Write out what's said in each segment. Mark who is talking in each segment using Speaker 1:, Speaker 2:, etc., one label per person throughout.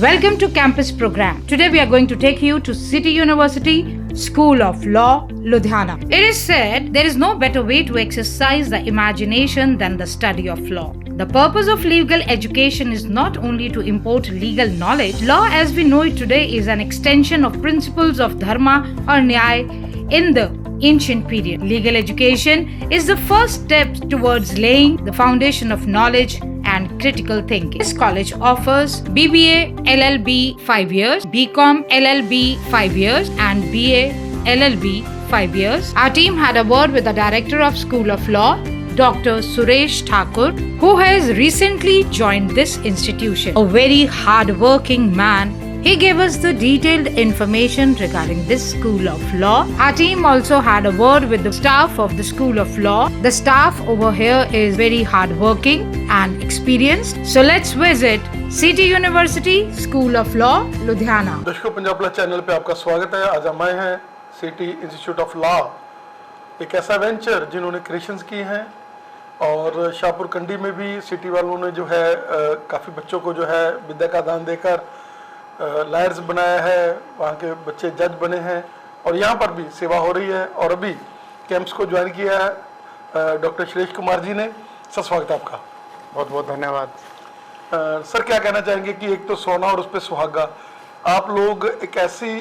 Speaker 1: Welcome to Campus Program. Today we are going to take you to City University School of Law, Ludhiana. It is said there is no better way to exercise the imagination than the study of law. The purpose of legal education is not only to impart legal knowledge. Law as we know it today is an extension of principles of dharma or nyaya in the ancient period. Legal education is the first step towards laying the foundation of knowledge and critical thinking. This college offers BBA LLB 5 years, BCom LLB 5 years and BA LLB 5 years. Our team had a word with the director of School of Law, Dr. Suresh Thakur, who has recently joined this institution. A very hard-working man. He gave us the detailed information regarding this School of Law. Our team also had a word with the staff of the School of Law. The staff over here is very hardworking and experienced. So let's visit City University School of Law, Ludhiana.
Speaker 2: दर्शकों, Punjab plus channel पे आपका स्वागत है। आज हम आए हैं city institute of law, एक ऐसा वेंचर जिन्होंने क्रिएशंस की हैं और शाहपुर कंडी में भी सिटी वालों ने जो है काफ़ी बच्चों को जो है विद्या का दान देकर लॉयर्स बनाया है, वहाँ के बच्चे जज बने हैं और यहाँ पर भी सेवा हो रही है। और अभी कैंप्स को ज्वाइन किया है डॉक्टर श्रेष कुमार जी ने। सर, स्वागत है आपका।
Speaker 3: बहुत बहुत धन्यवाद।
Speaker 2: सर, क्या कहना चाहेंगे कि एक तो सोना और उस पर सुहागा, आप लोग एक ऐसी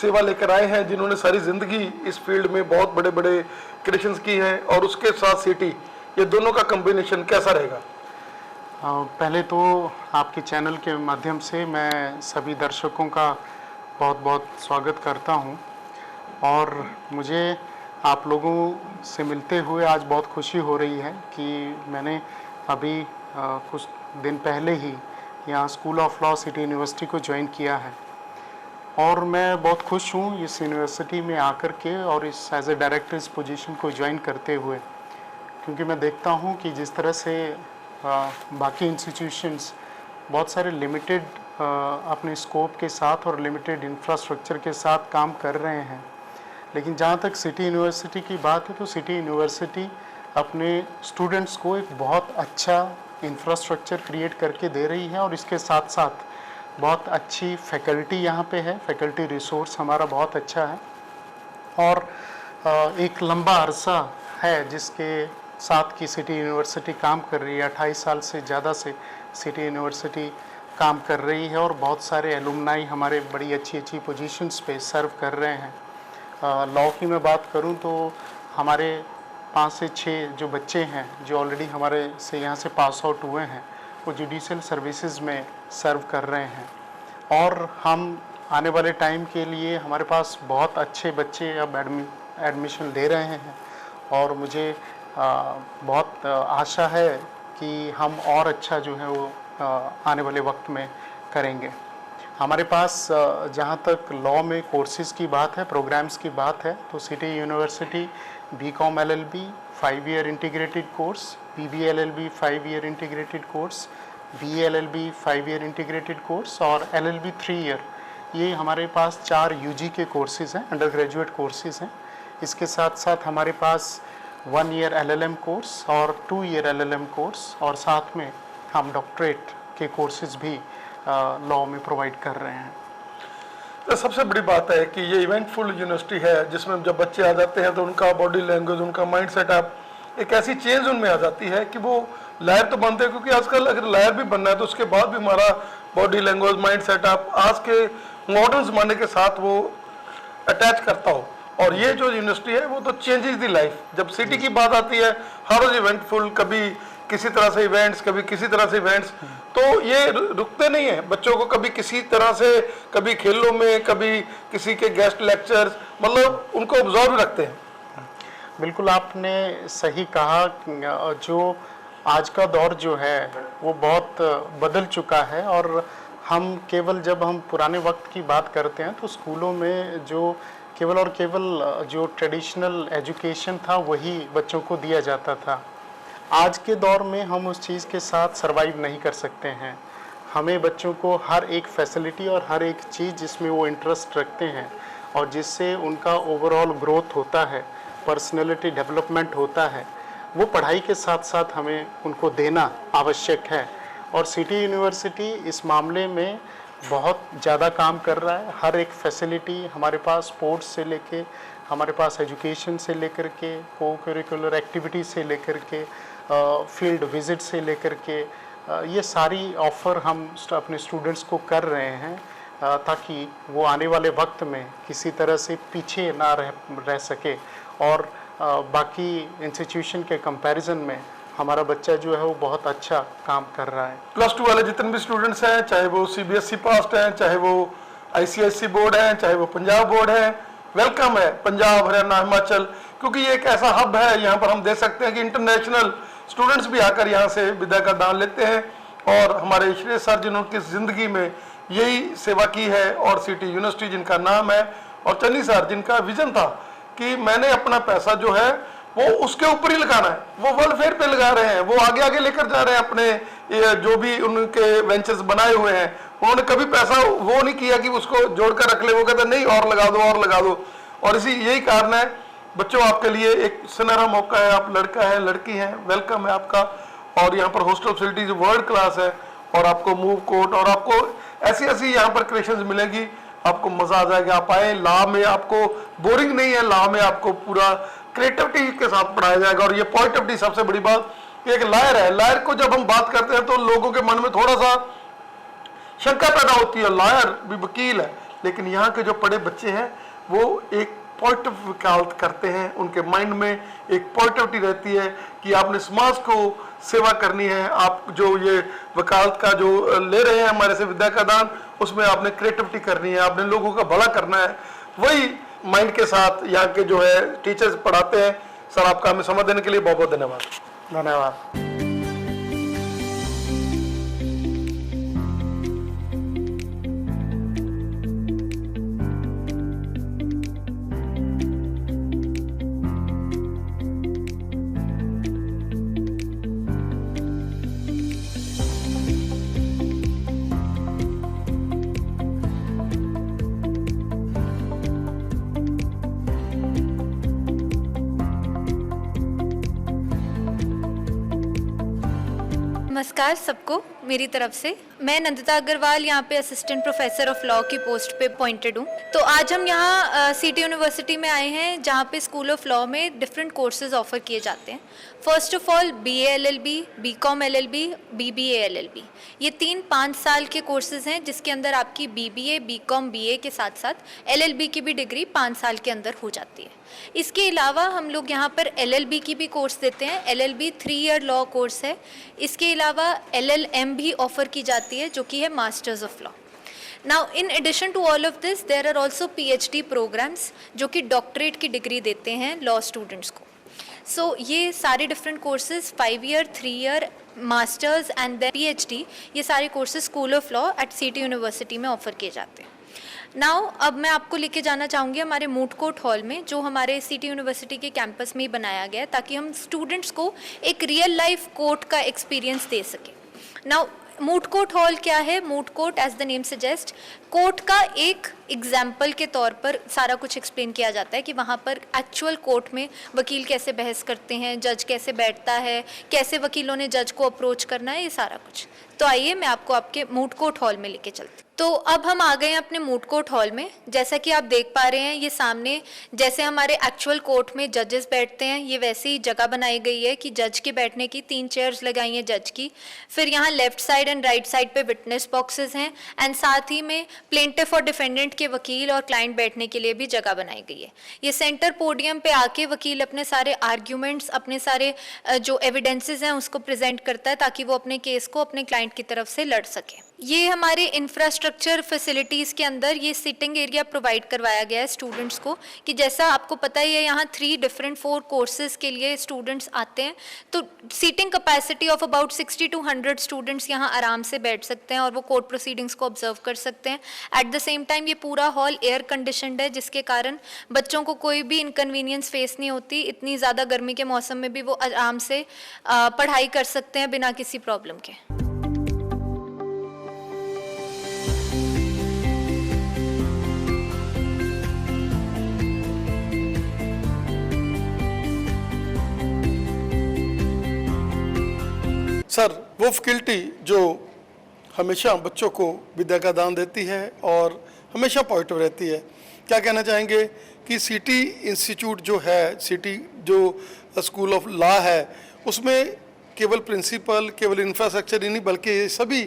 Speaker 2: सेवा लेकर आए हैं जिन्होंने सारी ज़िंदगी इस फील्ड में बहुत बड़े बड़े क्रिएशंस की हैं और उसके साथ सिटी, ये दोनों का कॉम्बिनेशन कैसा रहेगा?
Speaker 3: पहले तो आपके चैनल के माध्यम से मैं सभी दर्शकों का बहुत बहुत स्वागत करता हूं और मुझे आप लोगों से मिलते हुए आज बहुत खुशी हो रही है कि मैंने अभी कुछ दिन पहले ही यहाँ school of law city university को ज्वाइन किया है और मैं बहुत खुश हूँ इस यूनिवर्सिटी में आकर के और इस एज ए डायरेक्टर इस पोजीशन को ज्वाइन करते हुए, क्योंकि मैं देखता हूँ कि जिस तरह से बाकी इंस्टीट्यूशंस बहुत सारे लिमिटेड अपने स्कोप के साथ और लिमिटेड इंफ्रास्ट्रक्चर के साथ काम कर रहे हैं, लेकिन जहाँ तक सिटी यूनिवर्सिटी की बात है तो सिटी यूनिवर्सिटी अपने स्टूडेंट्स को एक बहुत अच्छा इंफ्रास्ट्रक्चर क्रिएट करके दे रही है और इसके साथ साथ बहुत अच्छी फैकल्टी यहाँ पे है। फैकल्टी रिसोर्स हमारा बहुत अच्छा है और एक लंबा अरसा है जिसके साथ की सिटी यूनिवर्सिटी काम कर रही है। 28 साल से ज़्यादा से सिटी यूनिवर्सिटी काम कर रही है और बहुत सारे एलुमनाई हमारे बड़ी अच्छी अच्छी पोजीशंस पे सर्व कर रहे हैं। लॉ की मैं बात करूं तो हमारे 5 से 6 जो बच्चे हैं जो ऑलरेडी हमारे से यहाँ से पास आउट हुए हैं वो जुडिशियल सर्विसेज में सर्व कर रहे हैं और हम आने वाले टाइम के लिए हमारे पास बहुत अच्छे बच्चे अब एडमिशन ले रहे हैं और मुझे बहुत आशा है कि हम और अच्छा जो है वो आने वाले वक्त में करेंगे। हमारे पास जहाँ तक लॉ में कोर्सेज़ की बात है, प्रोग्राम्स की बात है, तो city university BCom LLB 5 year integrated course, BBA LLB 5 year integrated course, BA LLB 5 year integrated course और एलएलबी 3 ईयर, ये हमारे पास 4 यूजी के कोर्सेज़ हैं, अंडर ग्रेजुएट कोर्सेज़ हैं। इसके साथ साथ हमारे पास 1 ईयर एलएलएम कोर्स और 2 ईयर एलएलएम कोर्स और साथ में हम डॉक्टरेट के कोर्सेज भी लॉ में प्रोवाइड कर रहे हैं।
Speaker 2: तो सबसे बड़ी बात है कि ये इवेंटफुल यूनिवर्सिटी है जिसमें जब बच्चे आ जाते हैं तो उनका बॉडी लैंग्वेज, उनका माइंड सेटअप, एक ऐसी चेंज उनमें आ जाती है कि वो लायर तो बनते हैं, क्योंकि आजकल अगर लायर भी बनना है तो उसके बाद भी हमारा बॉडी लैंग्वेज, माइंड सेटअप आज के मॉडर्न ज़माने के साथ वो अटैच करता हो। और ये जो यूनिवर्सिटी है वो तो चेंजेस दी लाइफ। जब सिटी की बात आती है हर रोज इवेंटफुल, कभी किसी तरह से इवेंट्स, कभी किसी तरह से इवेंट्स, तो ये रुकते नहीं है। बच्चों को कभी किसी तरह से, कभी खेलों में, कभी किसी के गेस्ट लेक्चर्स, मतलब उनको ऑब्जर्व रखते हैं।
Speaker 3: बिल्कुल आपने सही कहा। जो आज का दौर जो है वो बहुत बदल चुका है और हम केवल जब हम पुराने वक्त की बात करते हैं तो स्कूलों में जो केवल और केवल जो ट्रेडिशनल एजुकेशन था वही बच्चों को दिया जाता था। आज के दौर में हम उस चीज़ के साथ सरवाइव नहीं कर सकते हैं। हमें बच्चों को हर एक फैसिलिटी और हर एक चीज़ जिसमें वो इंटरेस्ट रखते हैं और जिससे उनका ओवरऑल ग्रोथ होता है, पर्सनैलिटी डेवलपमेंट होता है, वो पढ़ाई के साथ साथ हमें उनको देना आवश्यक है। और सिटी यूनिवर्सिटी इस मामले में बहुत ज़्यादा काम कर रहा है। हर एक फैसिलिटी हमारे पास, स्पोर्ट्स से लेके हमारे पास एजुकेशन से लेकर के, को करिकुलर एक्टिविटी से लेकर के, फील्ड विजिट से लेकर के, ये सारी ऑफ़र हम अपने स्टूडेंट्स को कर रहे हैं ताकि वो आने वाले वक्त में किसी तरह से पीछे ना रह सके और बाकी इंस्टीट्यूशन के कंपैरिजन में हमारा बच्चा जो है वो बहुत अच्छा काम कर रहा है।
Speaker 2: +2 वाले जितने भी स्टूडेंट्स हैं, चाहे वो CBSE पास्ड हैं, चाहे वो ICSE बोर्ड हैं, चाहे वो पंजाब बोर्ड है, वेलकम है पंजाब, हरियाणा, हिमाचल, क्योंकि ये एक ऐसा हब है। यहाँ पर हम देख सकते हैं कि इंटरनेशनल स्टूडेंट्स भी आकर यहाँ से विद्या का दान लेते हैं। और हमारे श्रेय सर जिन्होंने की ज़िंदगी में यही सेवा की है, और सिटी यूनिवर्सिटी जिनका नाम है, और चन्नी सर जिनका विजन था कि मैंने अपना पैसा जो है वो उसके ऊपर ही लगाना है, वो वेलफेयर पे लगा रहे हैं, वो आगे आगे लेकर जा रहे हैं अपने जो भी उनके वेंचर्स बनाए हुए हैं। उन्होंने कभी पैसा वो नहीं किया कि उसको जोड़कर रख ले, वो कहते नहीं और लगा दो और लगा दो। और इसी यही कारण है बच्चों, आपके लिए एक सुनहरा मौका है। आप लड़का है, लड़की है, वेलकम है आपका। और यहाँ पर हॉस्टल फैसिलिटीज वर्ल्ड क्लास है, और आपको मूव कोर्ट, और आपको ऐसी ऐसी यहाँ पर क्रिएशंस मिलेगी, आपको मजा आ जाएगा। आप आए, लॉ में आपको बोरिंग नहीं है, लॉ में आपको पूरा क्रिएटिविटी के साथ पढ़ाया जाएगा। और ये पॉजिटिविटी सबसे बड़ी बात, एक लायर है, लायर को जब हम बात करते हैं तो लोगों के मन में थोड़ा सा शंका पैदा होती है, लायर भी वकील है, लेकिन यहाँ के जो पढ़े बच्चे हैं वो एक पॉजिटिव वकालत करते हैं, उनके माइंड में एक पॉजिटिविटी रहती है कि आपने समाज को सेवा करनी है। आप जो ये वकालत का जो ले रहे हैं हमारे से विद्या का दान, उसमें आपने क्रिएटिविटी करनी है, आपने लोगों का भला करना है। वही माइंड के साथ यहाँ के जो है टीचर्स पढ़ाते हैं। सर आपका हमें समय देने के लिए बहुत बहुत धन्यवाद।
Speaker 3: धन्यवाद।
Speaker 4: नमस्कार सबको मेरी तरफ से। मैं नंदिता अग्रवाल यहाँ पे असिस्टेंट प्रोफेसर ऑफ लॉ की पोस्ट पे अपॉइंटेड हूँ। तो आज हम यहाँ सिटी यूनिवर्सिटी में आए हैं जहाँ पे स्कूल ऑफ लॉ में डिफरेंट कोर्सेज ऑफर किए जाते हैं। First of all BA LLB, BCom LLB, BBA LLB, ये 3-5 साल के कोर्सेज हैं जिसके अंदर आपकी BBA, BCom, BA के साथ साथ LLB की भी डिग्री 5 साल के अंदर हो जाती है। इसके अलावा हम लोग यहाँ पर LLB की भी कोर्स देते हैं। LLB 3 ईयर लॉ कोर्स है। इसके अलावा LLM भी ऑफर की जाती है जो कि है masters of law. Now in addition to all of this there are also PhD programmes जो कि डॉक्टरेट की डिग्री देते हैं लॉ स्टूडेंट्स को। सो ये सारे different courses 5 year, 3 year, masters and then PhD, ये सारे courses school of law at city university में ऑफर किए जाते हैं। नाउ अब मैं आपको लेके जाना चाहूँगी हमारे मूड कोर्ट हॉल में जो हमारे सिटी यूनिवर्सिटी के कैंपस में ही बनाया गया है ताकि हम स्टूडेंट्स को एक रियल लाइफ कोर्ट का एक्सपीरियंस दे सकें। नाउ मूड कोर्ट हॉल क्या है? Moot court as the name suggest, court का एक एग्जाम्पल के तौर पर सारा कुछ एक्सप्लेन किया जाता है कि वहाँ पर एक्चुअल कोर्ट में वकील कैसे बहस करते हैं, जज कैसे बैठता है, कैसे वकीलों ने जज को अप्रोच करना है, ये सारा कुछ। तो आइए मैं आपको आपके मूड कोर्ट हॉल में लेके चलती हूँ। तो अब हम आ गए हैं अपने मूड कोर्ट हॉल में। जैसा कि आप देख पा रहे हैं ये सामने जैसे हमारे एक्चुअल कोर्ट में जजेस बैठते हैं, ये वैसी ही जगह बनाई गई है कि जज के बैठने की 3 चेयर्स लगाई हैं जज की। फिर यहाँ left side and right side पे विटनेस बॉक्सेस हैं एंड साथ ही में प्लेंटिफ और डिफेंडेंट के वकील और क्लाइंट बैठने के लिए भी जगह बनाई गई है। ये सेंटर पोडियम पे आके वकील अपने सारे आर्ग्यूमेंट्स, अपने सारे जो एविडेंसेस हैं उसको प्रेजेंट करता है ताकि वो अपने केस को अपने क्लाइंट की तरफ से लड़ सके। ये हमारे इंफ्रास्ट्रक्चर फैसिलिटीज़ के अंदर ये सिटिंग एरिया प्रोवाइड करवाया गया है स्टूडेंट्स को कि जैसा आपको पता ही है यहाँ 4 कोर्सेज के लिए स्टूडेंट्स आते हैं, तो seating capacity of about 60 to 100 students यहाँ आराम से बैठ सकते हैं और वो कोर्ट प्रोसीडिंग्स को ऑब्जर्व कर सकते हैं। एट द सेम टाइम ये पूरा हॉल एयर कंडीशनड है जिसके कारण बच्चों को कोई भी इनकन्वीनियंस फेस नहीं होती। इतनी ज़्यादा गर्मी के मौसम में भी वो आराम से पढ़ाई कर सकते हैं बिना किसी प्रॉब्लम के।
Speaker 2: सर वो फैकल्टी जो हमेशा बच्चों को विद्या का दान देती है और हमेशा पॉजिटिव रहती है। क्या कहना चाहेंगे कि सिटी इंस्टीट्यूट जो है, सिटी जो स्कूल ऑफ लॉ है, उसमें केवल प्रिंसिपल, केवल इंफ्रास्ट्रक्चर ही नहीं बल्कि सभी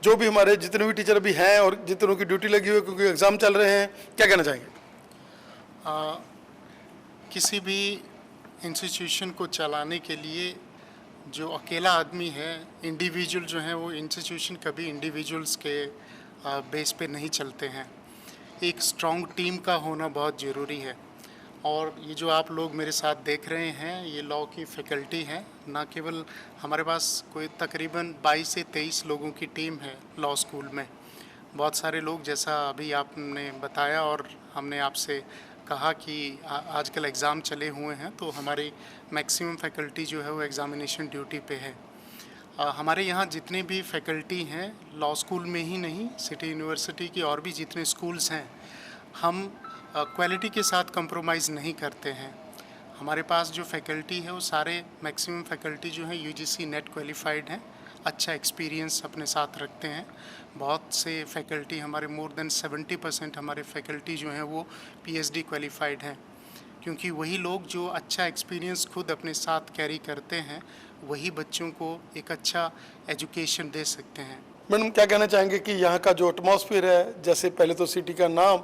Speaker 2: जो भी हमारे जितने भी टीचर अभी हैं और जितनों की ड्यूटी लगी हुई है क्योंकि एग्ज़ाम चल रहे हैं, क्या कहना चाहेंगे?
Speaker 3: किसी भी इंस्टीट्यूशन को चलाने के लिए जो अकेला आदमी है, इंडिविजुअल जो है, वो इंस्टीट्यूशन कभी इंडिविजुअल्स के बेस पे नहीं चलते हैं। एक स्ट्रॉन्ग टीम का होना बहुत ज़रूरी है। और ये जो आप लोग मेरे साथ देख रहे हैं, ये लॉ की फैकल्टी है। ना केवल हमारे पास कोई तकरीबन 22 से 23 लोगों की टीम है लॉ स्कूल में। बहुत सारे लोग, जैसा अभी आपने बताया और हमने आपसे कहा कि आजकल एग्ज़ाम चले हुए हैं, तो हमारी मैक्सिमम फैकल्टी जो है वो एग्ज़ामिनेशन ड्यूटी पे है। हमारे यहाँ जितने भी फैकल्टी हैं लॉ स्कूल में ही नहीं, सिटी यूनिवर्सिटी की और भी जितने स्कूल्स हैं, हम क्वालिटी के साथ कंप्रोमाइज़ नहीं करते हैं। हमारे पास जो फैकल्टी है वो सारे मैक्सिमम फैकल्टी जो है यूजीसी नेट क्वालिफाइड हैं, अच्छा एक्सपीरियंस अपने साथ रखते हैं। बहुत से फैकल्टी हमारे मोर देन 70% हमारे फैकल्टी जो हैं वो पीएचडी क्वालिफाइड हैं, क्योंकि वही लोग जो अच्छा एक्सपीरियंस खुद अपने साथ कैरी करते हैं वही बच्चों को एक अच्छा एजुकेशन दे सकते हैं।
Speaker 2: मैडम, क्या कहना चाहेंगे कि यहाँ का जो एटमॉस्फेयर है, जैसे पहले तो सिटी का नाम,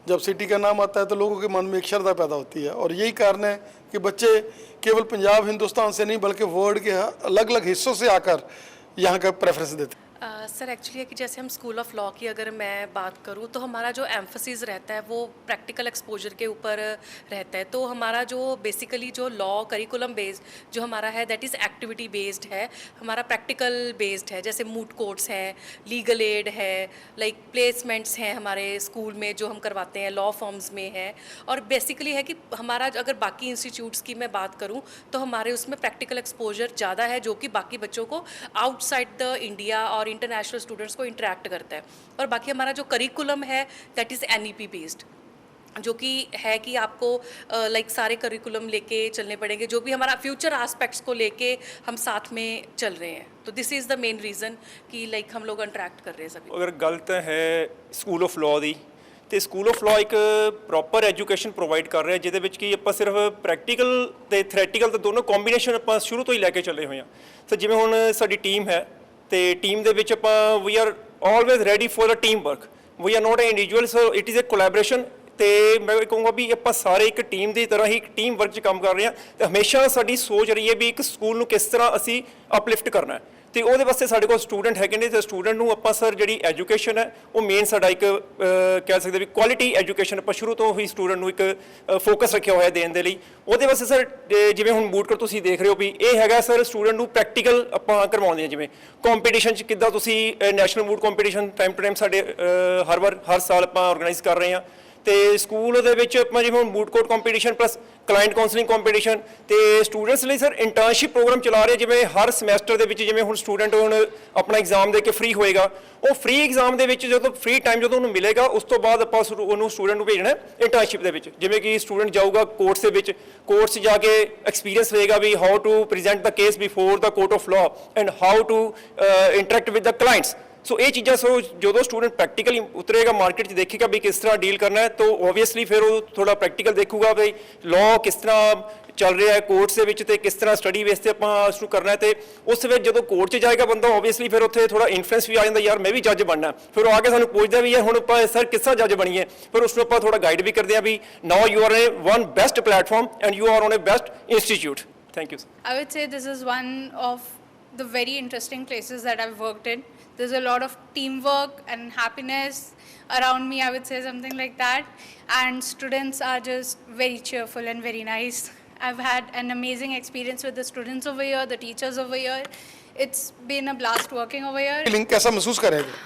Speaker 2: जब सिटी का नाम आता है तो लोगों के मन में एक श्रद्धा पैदा होती है और यही कारण है कि बच्चे केवल पंजाब हिंदुस्तान से नहीं बल्कि वर्ल्ड के अलग अलग हिस्सों से आकर यहाँ का प्रेफरेंस देते हैं।
Speaker 5: सर एक्चुअली है कि जैसे हम स्कूल ऑफ लॉ की अगर मैं बात करूँ तो हमारा जो एम्फसिस रहता है वो प्रैक्टिकल एक्सपोजर के ऊपर रहता है। तो हमारा जो बेसिकली जो लॉ करिकुलम बेस्ड जो हमारा है दैट इज़ एक्टिविटी बेस्ड है, हमारा प्रैक्टिकल बेस्ड है। जैसे मूट कोर्ट्स हैं, लीगल एड है, लाइक प्लेसमेंट्स हैं हमारे स्कूल में जो हम करवाते हैं, लॉ फॉर्म्स में है। और बेसिकली है कि हमारा अगर बाकी इंस्टीट्यूट्स की मैं बात करूँ तो हमारे उसमें प्रैक्टिकल एक्सपोजर ज़्यादा है, जो कि बाकी बच्चों को आउटसाइड द इंडिया और इंटरनेशनल स्टूडेंट्स को इंटरेक्ट करता है। और बाकी हमारा जो करिकुलम है दैट इज़ एनईपी बेस्ड, जो कि है कि आपको लाइक सारे करिकुलम लेके चलने पड़ेंगे, जो भी हमारा फ्यूचर एस्पेक्ट्स को लेके हम साथ में चल रहे हैं। तो this is the main reason कि लाइक हम लोग इंटरेक्ट कर रहे हैं सभी।
Speaker 6: अगर गलत है ਸਕੂਲ ਆਫ ਲਾਅ ਦੀ ਤੇ ਸਕੂਲ ਆਫ ਲਾਅ ਇੱਕ ਪ੍ਰੋਪਰ ਐਜੂਕੇਸ਼ਨ ਪ੍ਰੋਵਾਈਡ ਕਰ ਰਿਹਾ, ਜਿਹਦੇ ਵਿੱਚ ਕਿ ਆਪਾਂ ਸਿਰਫ ਪ੍ਰੈਕਟੀਕਲ ਤੇ ਥਿਓਰੈਟੀਕਲ ਤੇ ਦੋਨੋਂ ਕੰਬੀਨੇਸ਼ਨ ਆਪਾਂ ਸ਼ੁਰੂ ਤੋਂ ਹੀ ਲੈ ਕੇ ਚੱਲੇ ਹੋਏ ਹਾਂ। ਤਾਂ ਜਿਵੇਂ ਹੁਣ ਸਾਡੀ ਟੀਮ ਹੈ ਤੇ ਟੀਮ ਦੇ ਵਿੱਚ ਆਪਾਂ we are always ready for a team work, we are not a individual, so it is a collaboration. ਤੇ ਮੈਂ ਕਹੂੰਗਾ ਵੀ ਆਪਾਂ ਸਾਰੇ ਇੱਕ ਟੀਮ ਦੀ ਤਰ੍ਹਾਂ ਹੀ ਇੱਕ ਟੀਮ ਵਰਕ 'ਚ ਕੰਮ ਕਰ ਰਹੇ ਹਾਂ ਤੇ ਹਮੇਸ਼ਾ ਸਾਡੀ ਸੋਚ ਰਹੀ ਹੈ ਵੀ ਇੱਕ ਸਕੂਲ ਨੂੰ ਕਿਸ ਤਰ੍ਹਾਂ ਅਸੀਂ ਅਪਲਿਫਟ ਕਰਨਾ ਹੈ। ਤੇ ਉਹਦੇ ਵਾਸਤੇ ਸਾਡੇ ਕੋਲ ਸਟੂਡੈਂਟ ਹੈਗੇ ਨੇ ਤੇ ਸਟੂਡੈਂਟ ਨੂੰ ਆਪਾਂ ਸਰ ਜਿਹੜੀ ਐਜੂਕੇਸ਼ਨ ਹੈ ਉਹ ਮੇਨ ਸਾਡਾ ਇੱਕ ਕਹਿ ਸਕਦੇ ਵੀ ਕੁਆਲਿਟੀ ਐਜੂਕੇਸ਼ਨ ਆਪਾਂ ਸ਼ੁਰੂ ਤੋਂ ਹੀ ਸਟੂਡੈਂਟ ਨੂੰ ਇੱਕ ਫੋਕਸ ਰੱਖਿਆ ਹੋਇਆ ਦੇਣ ਦੇ ਲਈ। ਉਹਦੇ ਵਾਸਤੇ ਸਰ ਜਿਵੇਂ ਹੁਣ ਬੂਟ ਕੋਟ ਤੁਸੀਂ ਦੇਖ ਰਹੇ ਹੋ ਵੀ ਇਹ ਹੈਗਾ ਸਰ ਸਟੂਡੈਂਟ ਨੂੰ ਪ੍ਰੈਕਟੀਕਲ ਆਪਾਂ ਕਰਵਾਉਂਦੇ ਹਾਂ। ਜਿਵੇਂ ਕੰਪੀਟੀਸ਼ਨ 'ਚ ਕਿੱਦਾਂ ਤੁਸੀਂ national moot competition time to time ਸਾਡੇ ਹਰ ਸਾਲ ਆਪਾਂ ਆਰਗੇਨਾਈਜ਼ ਕਰ ਰਹੇ ਹਾਂ। ਤੇ ਸਕੂਲ ਦੇ ਵਿੱਚ ਆਪਾਂ ਜਿਵੇਂ ਹੁਣ moot court competition plus client counselling competition ਤੇ ਸਟੂਡੈਂਟਸ ਲਈ ਸਰ ਇੰਟਰਨਸ਼ਿਪ ਪ੍ਰੋਗਰਾਮ ਚਲਾ ਰਹੇ। ਜਿਵੇਂ ਹਰ ਸਮੈਸਟਰ ਦੇ ਵਿੱਚ ਜਿਵੇਂ ਹੁਣ ਸਟੂਡੈਂਟ ਹੁਣ ਆਪਣਾ ਐਗਜ਼ਾਮ ਦੇ ਕੇ ਫ੍ਰੀ ਹੋਏਗਾ, ਉਹ ਫ੍ਰੀ ਐਗਜ਼ਾਮ ਦੇ ਵਿੱਚ ਜਦੋਂ ਫ੍ਰੀ ਟਾਈਮ ਜਦੋਂ ਉਹਨੂੰ ਮਿਲੇਗਾ ਉਸ ਤੋਂ ਬਾਅਦ ਆਪਾਂ ਉਹਨੂੰ ਸਟੂਡੈਂਟ ਨੂੰ ਭੇਜਣਾ ਇੰਟਰਨਸ਼ਿਪ ਦੇ ਵਿੱਚ। ਜਿਵੇਂ ਕਿ ਸਟੂਡੈਂਟ ਜਾਊਗਾ ਕੋਰਟਸ ਦੇ ਵਿੱਚ, ਕੋਰਟਸ ਜਾ ਕੇ ਐਕਸਪੀਰੀਅੰਸ ਲਏਗਾ ਵੀ how to present the case before the court of law and how to interact with the clients. So ਇਹ ਚੀਜ਼ਾਂ ਸੋ ਜਦੋਂ ਸਟੂਡੈਂਟ ਪ੍ਰੈਕਟੀਕਲੀ ਉਤਰੇਗਾ ਮਾਰਕੀਟ 'ਚ ਦੇਖੇਗਾ ਵੀ ਕਿਸ ਤਰ੍ਹਾਂ ਡੀਲ ਕਰਨਾ ਹੈ, ਤਾਂ ਓਬਵੀਅਸਲੀ ਫਿਰ ਉਹ ਥੋੜ੍ਹਾ ਪ੍ਰੈਕਟੀਕਲ ਦੇਖੂਗਾ ਵੀ ਲਾਅ ਕਿਸ ਤਰ੍ਹਾਂ ਚੱਲ ਰਿਹਾ ਹੈ ਕੋਰਟਸ ਦੇ ਵਿੱਚ ਤੇ ਕਿਸ ਤਰ੍ਹਾਂ ਸਟੱਡੀ ਬੇਸ 'ਤੇ ਆਪਾਂ ਉਸ ਨੂੰ ਕਰਨਾ ਹੈ। ਤੇ ਉਸ ਵਿੱਚ ਜਦੋਂ ਕੋਰਟ 'ਚ ਜਾਏਗਾ ਬੰਦਾ ਓਬਵੀਅਸਲੀ ਫਿਰ ਉੱਥੇ ਥੋੜ੍ਹਾ ਇਨਫਲੂਐਂਸ ਵੀ ਆ ਜਾਂਦਾ, ਯਾਰ ਮੈਂ ਵੀ ਜੱਜ ਬਣਨਾ। ਫਿਰ ਉਹ ਆ ਕੇ ਸਾਨੂੰ ਪੁੱਛਦਾ ਵੀ ਯਾਰ ਹੁਣ ਆਪਾਂ ਸਰ ਕਿਸ ਤਰ੍ਹਾਂ ਜੱਜ ਬਣੀਏ। ਫਿਰ ਉਸ ਨੂੰ ਆਪਾਂ ਥੋੜ੍ਹਾ ਗਾਈਡ ਵੀ ਕਰਦੇ ਹਾਂ ਵੀ now you are a one best platform and you are on a best institute. Thank you.
Speaker 7: I would say this is one of the very interesting places that I've worked in. There's a lot of teamwork and happiness around me, I would say something like that. And students are just very cheerful and very nice. I've had an amazing experience with the students over here, the teachers over here. It's been a blast working over here.
Speaker 2: Feeling कैसा महसूस करेंगे?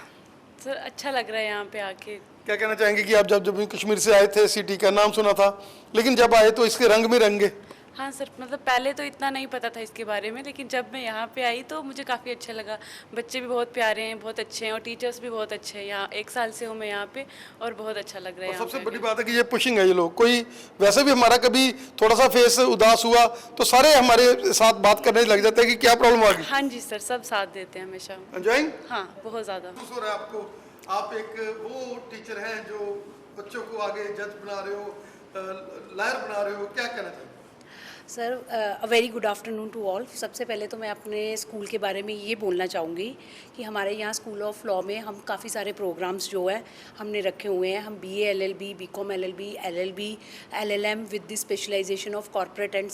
Speaker 5: Sir अच्छा लग रहा है यहाँ पे आके।
Speaker 2: क्या कहना चाहेंगे कि आप जब कश्मीर से आए थे, सिटी का नाम सुना था, लेकिन जब आए तो इसके रंग में रंगे?
Speaker 8: हाँ सर, मतलब पहले तो इतना नहीं पता था इसके बारे में, लेकिन जब मैं यहाँ पे आई तो मुझे काफ़ी अच्छा लगा। बच्चे भी बहुत प्यारे हैं, बहुत अच्छे हैं और टीचर्स भी बहुत अच्छे हैं। यहाँ 1 साल से हूँ मैं यहाँ पे और बहुत अच्छा लग रहा है।
Speaker 2: और
Speaker 8: यहाँ
Speaker 2: सबसे
Speaker 8: पे
Speaker 2: बड़ी बात है कि ये पुशिंग है ये लोग। कोई वैसे भी हमारा कभी थोड़ा सा फेस उदास हुआ तो सारे हमारे साथ बात करने लग जाते हैं कि क्या प्रॉब्लम आ गई।
Speaker 8: हाँ जी सर, सब साथ देते हैं हमेशा।
Speaker 2: एंजॉइंग
Speaker 8: हाँ, बहुत ज़्यादा।
Speaker 2: महसूस हो रहा है आपको? आप एक वो टीचर हैं जो बच्चों को आगे जज बना रहे हो, लायर बना रहे हो, क्या कहना चाहिए?
Speaker 9: Sir, a very good afternoon to all. सबसे पहले तो मैं अपने स्कूल के बारे में ये बोलना चाहूँगी कि हमारे यहाँ स्कूल ऑफ लॉ में हम काफ़ी सारे प्रोग्राम्स जो है हमने रखे हुए हैं। हम BA LLB, BCom LLB, LLB, LLM with the specialisation of corporate and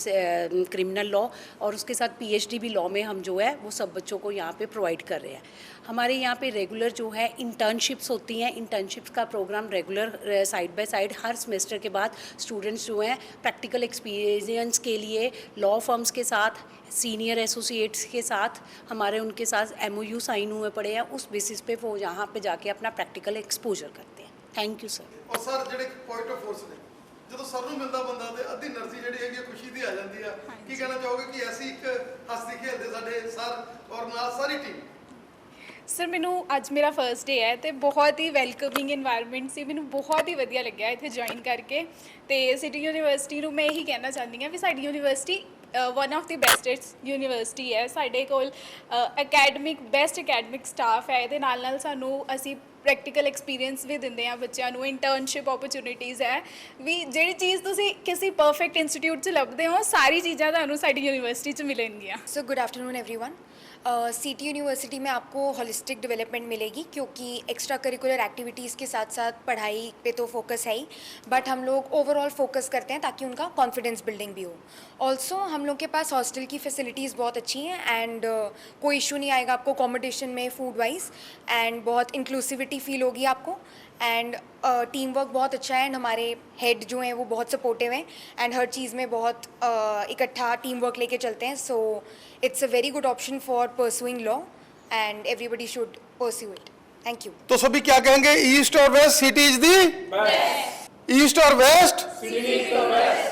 Speaker 9: criminal law, और उसके साथ PhD भी लॉ में हम जो है वो सब बच्चों को यहाँ पे प्रोवाइड कर रहे हैं। हमारे यहाँ पे रेगुलर जो है इंटर्नशिप्स होती हैं। इंटर्नशिप्स का programme regular side by side हर सेमेस्टर के बाद स्टूडेंट्स जो हैं प्रैक्टिकल एक्सपीरियंस के लिए लॉ फर्म्स के साथ, सीनियर एसोसिएट्स के साथ हमारे उनके साथ MOU साइन हुए पड़े हैं। उस बेसिस पे वो यहाँ पे जाके अपना प्रैक्टिकल एक्सपोजर करते हैं। Thank you sir.
Speaker 2: और सर ਜਿਹੜੇ ਪੁਆਇੰਟ ਆਫ ਫੋਰਸ ਨੇ ਜਦੋਂ ਸਰ ਨੂੰ ਮਿਲਦਾ ਬੰਦਾ ਤੇ ਅੱਧੀ એનર્ਜੀ ਜਿਹੜੀ ਹੈਗੀ ਖੁਸ਼ੀ ਦੀ ਆ ਜਾਂਦੀ ਆ। ਕੀ ਕਹਿਣਾ ਚਾਹੋਗੇ ਕਿ ਐਸੀ ਇੱਕ ਹੱਸਦੀ ਖੇਡਦੇ ਸਾਡੇ ਸਰ ਔਰ ਨਾਲ ਸਾਰੀ ਟੀਮ?
Speaker 7: ਸਰ, ਮੈਨੂੰ ਅੱਜ ਮੇਰਾ ਫਰਸਟ ਡੇ ਹੈ ਤੇ ਬਹੁਤ ਹੀ ਵੈਲਕਮਿੰਗ এনवायरमेंट ਸੀ। ਮੈਨੂੰ ਬਹੁਤ ਹੀ ਵਧੀਆ ਲੱਗਿਆ ਇੱਥੇ ਜੁਆਇਨ ਕਰਕੇ। ਤੇ ਸਿਟੀ ਯੂਨੀਵਰਸਿਟੀ ਨੂੰ ਮੈਂ ਇਹੀ ਕਹਿਣਾ ਚਾਹੁੰਦੀ ਹਾਂ ਵੀ ਸਾਡੀ university one of the bestest university ਹੈ। ਸਾਡੇ ਕੋਲ ਬੈਸਟ ਅਕੈਡਮਿਕ ਸਟਾਫ ਹੈ। ਇਹਦੇ ਨਾਲ ਨਾਲ ਸਾਨੂੰ ਅਸੀਂ ਪ੍ਰੈਕਟੀਕਲ ਐਕਸਪੀਰੀਅੰਸ ਵੀ ਦਿੰਦੇ ਹਾਂ ਬੱਚਿਆਂ ਨੂੰ। ਇੰਟਰਨਸ਼ਿਪ ਓਪਰਚੁਨਿਟੀਜ਼ ਹੈ ਵੀ ਜਿਹੜੀ ਚੀਜ਼ ਤੁਸੀਂ ਕਿਸੇ ਪਰਫੈਕਟ ਇੰਸਟੀਚਿਊਟ 'ਚ ਲੱਭਦੇ ਹੋ, ਸਾਰੀ ਚੀਜ਼ਾਂ ਤੁਹਾਨੂੰ ਸਾਡੀ ਯੂਨੀਵਰਸਿਟੀ 'ਚ ਮਿਲਣਗੀਆਂ।
Speaker 10: So good afternoon everyone. City university में आपको होलिस्टिक डेवलपमेंट मिलेगी, क्योंकि एक्स्ट्रा करिकुलर एक्टिविटीज़ के साथ साथ पढ़ाई पे तो फोकस है ही, बट हम लोग ओवरऑल फोकस करते हैं ताकि उनका कॉन्फिडेंस बिल्डिंग भी हो। ऑल्सो हम लोग के पास हॉस्टल की फैसिलिटीज़ बहुत अच्छी हैं एंड कोई इशू नहीं आएगा आपको अकोमोडेशन में फूड वाइज, एंड बहुत इंक्लूसिविटी फील होगी आपको, एंड टीम वर्क बहुत अच्छा है। एंड हमारे हेड जो हैं वो बहुत सपोर्टिव हैं एंड हर चीज़ में बहुत इकट्ठा टीम वर्क लेके चलते हैं। So it's a very good option for pursuing law and everybody should pursue it. Thank you.
Speaker 2: तो सभी क्या कहेंगे? ईस्ट और west, city is the best. East और west, city is the best.